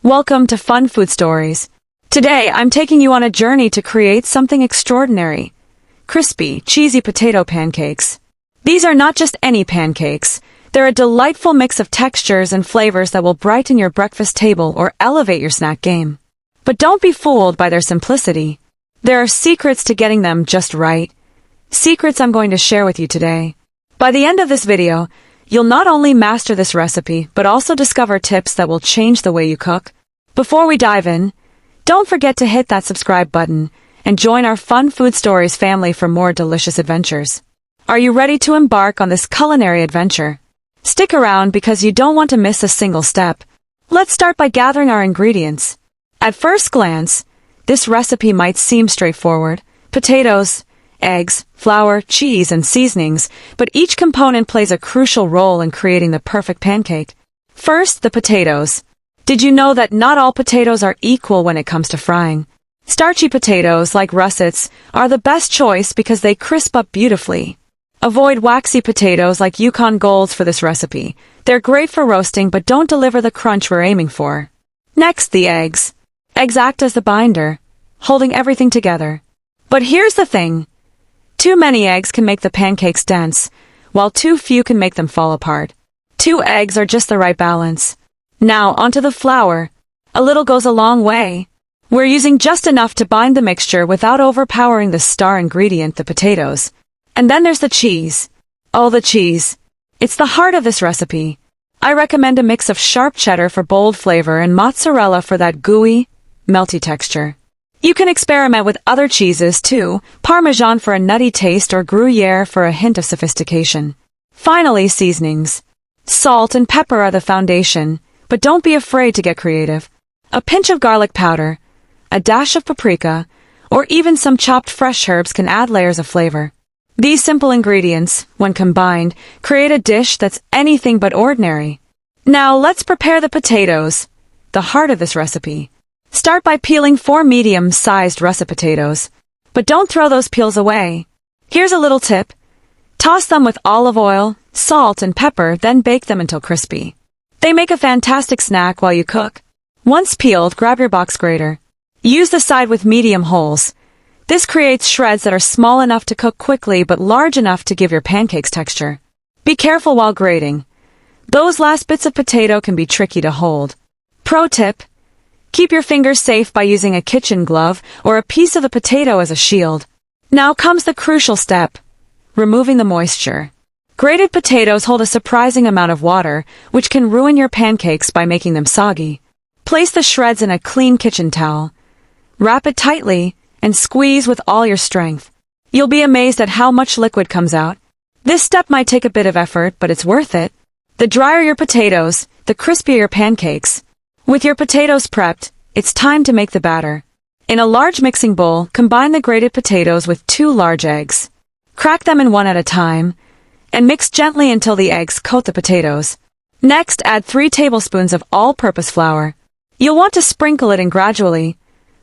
Welcome to Fun Food Stories. Today, I'm taking you on a journey to create something extraordinary. Crispy, cheesy potato pancakes. These are not just any pancakes. They're a delightful mix of textures and flavors that will brighten your breakfast table or elevate your snack game. But don't be fooled by their simplicity. There are secrets to getting them just right. Secrets I'm going to share with you today. By the end of this video, you'll not only master this recipe, but also discover tips that will change the way you cook. Before we dive in, don't forget to hit that subscribe button and join our Fun Food Stories family for more delicious adventures. Are you ready to embark on this culinary adventure? Stick around because you don't want to miss a single step. Let's start by gathering our ingredients. At first glance, this recipe might seem straightforward. Potatoes, eggs, flour, cheese, and seasonings, but each component plays a crucial role in creating the perfect pancake. First, the potatoes. Did you know that not all potatoes are equal when it comes to frying? Starchy potatoes, like russets, are the best choice because they crisp up beautifully. Avoid waxy potatoes like Yukon Golds for this recipe. They're great for roasting but don't deliver the crunch we're aiming for. Next, the eggs. Eggs act as the binder, holding everything together. But here's the thing. Too many eggs can make the pancakes dense, while too few can make them fall apart. 2 eggs are just the right balance. Now, onto the flour. A little goes a long way. We're using just enough to bind the mixture without overpowering the star ingredient, the potatoes. And then there's the cheese. Oh, the cheese. It's the heart of this recipe. I recommend a mix of sharp cheddar for bold flavor and mozzarella for that gooey, melty texture. You can experiment with other cheeses too, Parmesan for a nutty taste or Gruyere for a hint of sophistication. Finally, seasonings. Salt and pepper are the foundation, but don't be afraid to get creative. A pinch of garlic powder, a dash of paprika, or even some chopped fresh herbs can add layers of flavor. These simple ingredients, when combined, create a dish that's anything but ordinary. Now let's prepare the potatoes, the heart of this recipe. Start by peeling 4 medium-sized russet potatoes. But don't throw those peels away. Here's a little tip. Toss them with olive oil, salt, and pepper, then bake them until crispy. They make a fantastic snack while you cook. Once peeled, grab your box grater. Use the side with medium holes. This creates shreds that are small enough to cook quickly but large enough to give your pancakes texture. Be careful while grating. Those last bits of potato can be tricky to hold. Pro tip. Keep your fingers safe by using a kitchen glove or a piece of the potato as a shield. Now comes the crucial step. Removing the moisture. Grated potatoes hold a surprising amount of water, which can ruin your pancakes by making them soggy. Place the shreds in a clean kitchen towel. Wrap it tightly and squeeze with all your strength. You'll be amazed at how much liquid comes out. This step might take a bit of effort, but it's worth it. The drier your potatoes, the crispier your pancakes. With your potatoes prepped, it's time to make the batter. In a large mixing bowl, combine the grated potatoes with 2 large eggs. Crack them in one at a time, and mix gently until the eggs coat the potatoes. Next, add 3 tablespoons of all-purpose flour. You'll want to sprinkle it in gradually,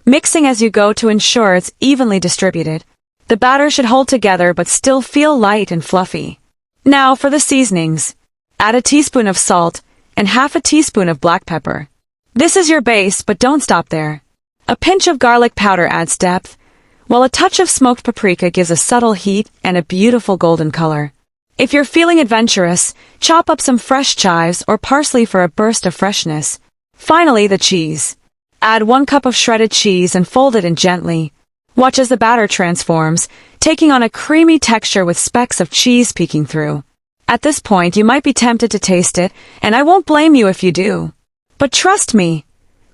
mixing as you go to ensure it's evenly distributed. The batter should hold together but still feel light and fluffy. Now for the seasonings. Add a teaspoon of salt and half a teaspoon of black pepper. This is your base, but don't stop there. A pinch of garlic powder adds depth, while a touch of smoked paprika gives a subtle heat and a beautiful golden color. If you're feeling adventurous, chop up some fresh chives or parsley for a burst of freshness. Finally, the cheese. Add 1 cup of shredded cheese and fold it in gently. Watch as the batter transforms, taking on a creamy texture with specks of cheese peeking through. At this point, you might be tempted to taste it, and I won't blame you if you do. But trust me,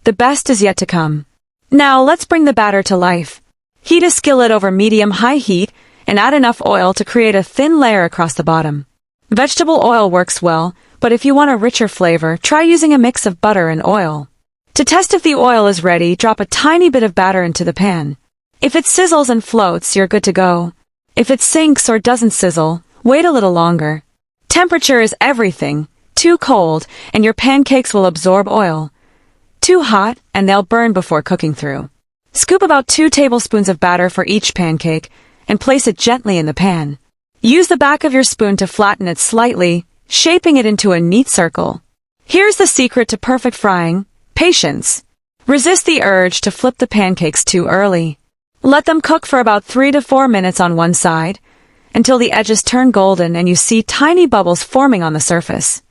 the best is yet to come. Now let's bring the batter to life. Heat a skillet over medium-high heat and add enough oil to create a thin layer across the bottom. Vegetable oil works well, but if you want a richer flavor, try using a mix of butter and oil. To test if the oil is ready, drop a tiny bit of batter into the pan. If it sizzles and floats, you're good to go. If it sinks or doesn't sizzle, wait a little longer. Temperature is everything. Too cold, and your pancakes will absorb oil. Too hot, and they'll burn before cooking through. Scoop about 2 tablespoons of batter for each pancake, and place it gently in the pan. Use the back of your spoon to flatten it slightly, shaping it into a neat circle. Here's the secret to perfect frying. Patience. Resist the urge to flip the pancakes too early. Let them cook for about 3 to 4 minutes on one side, until the edges turn golden and you see tiny bubbles forming on the surface.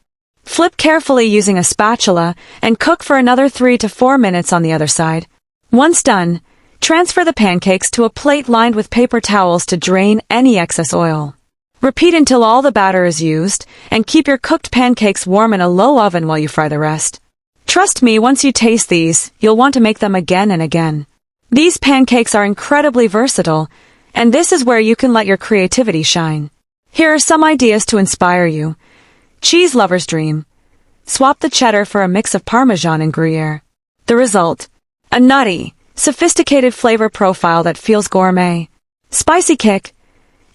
Flip carefully using a spatula and cook for another 3 to 4 minutes on the other side. Once done, transfer the pancakes to a plate lined with paper towels to drain any excess oil. Repeat until all the batter is used, and keep your cooked pancakes warm in a low oven while you fry the rest. Trust me, once you taste these, you'll want to make them again and again. These pancakes are incredibly versatile, and this is where you can let your creativity shine. Here are some ideas to inspire you. Cheese lover's dream. Swap the cheddar for a mix of Parmesan and Gruyere. The result: a nutty, sophisticated flavor profile that feels gourmet. Spicy kick.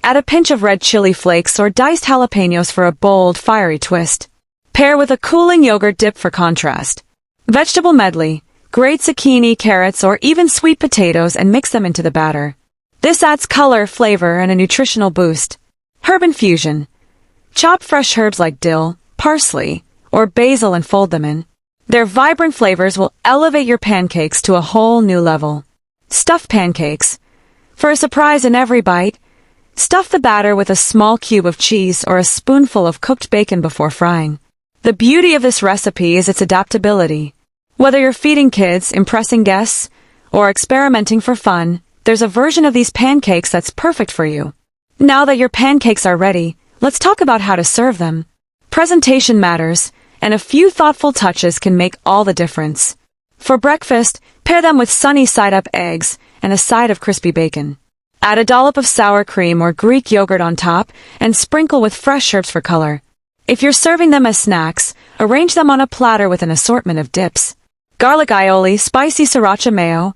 Add a pinch of red chili flakes or diced jalapenos for a bold, fiery twist. Pair with a cooling yogurt dip for contrast. Vegetable medley. Grate zucchini, carrots, or even sweet potatoes and mix them into the batter. This adds color, flavor, and a nutritional boost. Herb-infused. Chop fresh herbs like dill, parsley, or basil and fold them in. Their vibrant flavors will elevate your pancakes to a whole new level. Stuffed pancakes. For a surprise in every bite, stuff the batter with a small cube of cheese or a spoonful of cooked bacon before frying. The beauty of this recipe is its adaptability. Whether you're feeding kids, impressing guests, or experimenting for fun, there's a version of these pancakes that's perfect for you. Now that your pancakes are ready, let's talk about how to serve them. Presentation matters, and a few thoughtful touches can make all the difference. For breakfast, pair them with sunny side-up eggs and a side of crispy bacon. Add a dollop of sour cream or Greek yogurt on top and sprinkle with fresh herbs for color. If you're serving them as snacks, arrange them on a platter with an assortment of dips. Garlic aioli, spicy sriracha mayo,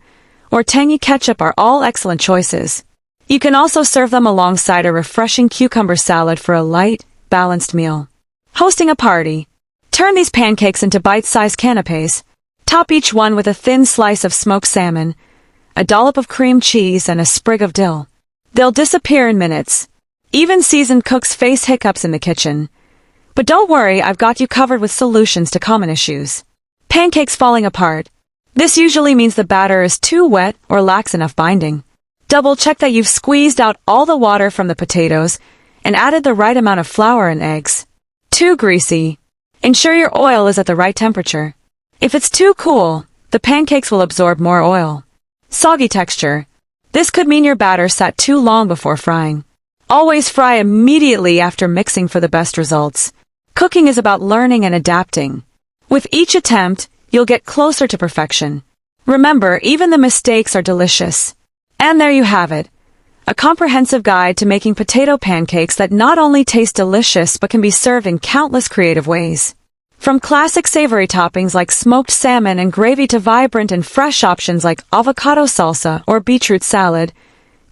or tangy ketchup are all excellent choices. You can also serve them alongside a refreshing cucumber salad for a light, balanced meal. Hosting a party. Turn these pancakes into bite-sized canapes. Top each one with a thin slice of smoked salmon, a dollop of cream cheese, and a sprig of dill. They'll disappear in minutes. Even seasoned cooks face hiccups in the kitchen. But don't worry, I've got you covered with solutions to common issues. Pancakes falling apart. This usually means the batter is too wet or lacks enough binding. Double-check that you've squeezed out all the water from the potatoes and added the right amount of flour and eggs. Too greasy. Ensure your oil is at the right temperature. If it's too cool, the pancakes will absorb more oil. Soggy texture. This could mean your batter sat too long before frying. Always fry immediately after mixing for the best results. Cooking is about learning and adapting. With each attempt, you'll get closer to perfection. Remember, even the mistakes are delicious. And there you have it. A comprehensive guide to making potato pancakes that not only taste delicious but can be served in countless creative ways. From classic savory toppings like smoked salmon and gravy to vibrant and fresh options like avocado salsa or beetroot salad,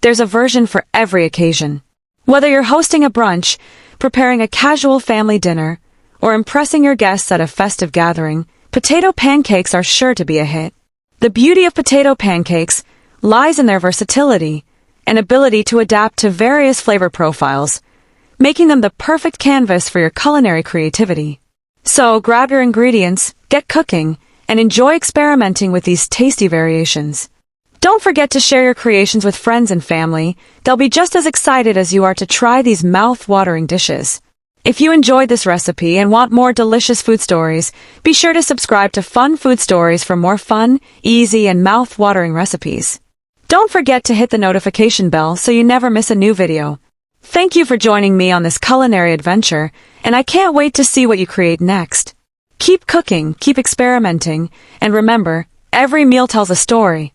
there's a version for every occasion. Whether you're hosting a brunch, preparing a casual family dinner, or impressing your guests at a festive gathering, potato pancakes are sure to be a hit. The beauty of potato pancakes lies in their versatility and ability to adapt to various flavor profiles, making them the perfect canvas for your culinary creativity. So grab your ingredients, get cooking, and enjoy experimenting with these tasty variations. Don't forget to share your creations with friends and family. They'll be just as excited as you are to try these mouth-watering dishes. If you enjoyed this recipe and want more delicious food stories, be sure to subscribe to Fun Food Stories for more fun, easy, and mouth-watering recipes. Don't forget to hit the notification bell so you never miss a new video. Thank you for joining me on this culinary adventure, and I can't wait to see what you create next. Keep cooking, keep experimenting, and remember, every meal tells a story.